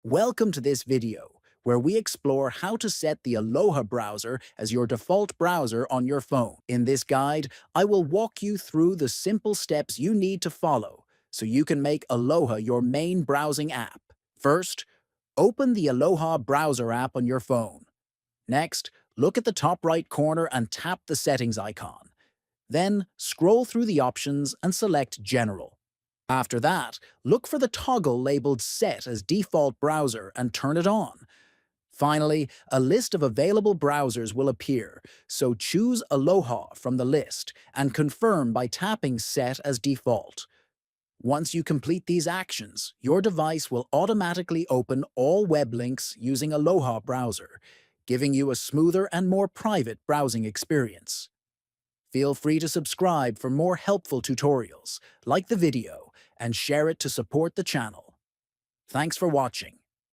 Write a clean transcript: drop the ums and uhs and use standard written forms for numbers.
Welcome to this video, where we explore how to set the Aloha browser as your default browser on your phone. In this guide, I will walk you through the simple steps you need to follow so you can make Aloha your main browsing app. First, open the Aloha Browser app on your phone. Next, look at the top right corner and tap the settings icon. Then, scroll through the options and select General. After that, look for the toggle labeled Set as Default Browser and turn it on. Finally, a list of available browsers will appear, so choose Aloha from the list and confirm by tapping Set as Default. Once you complete these actions, your device will automatically open all web links using Aloha Browser, giving you a smoother and more private browsing experience. Feel free to subscribe for more helpful tutorials, like the video, and share it to support the channel. Thanks for watching.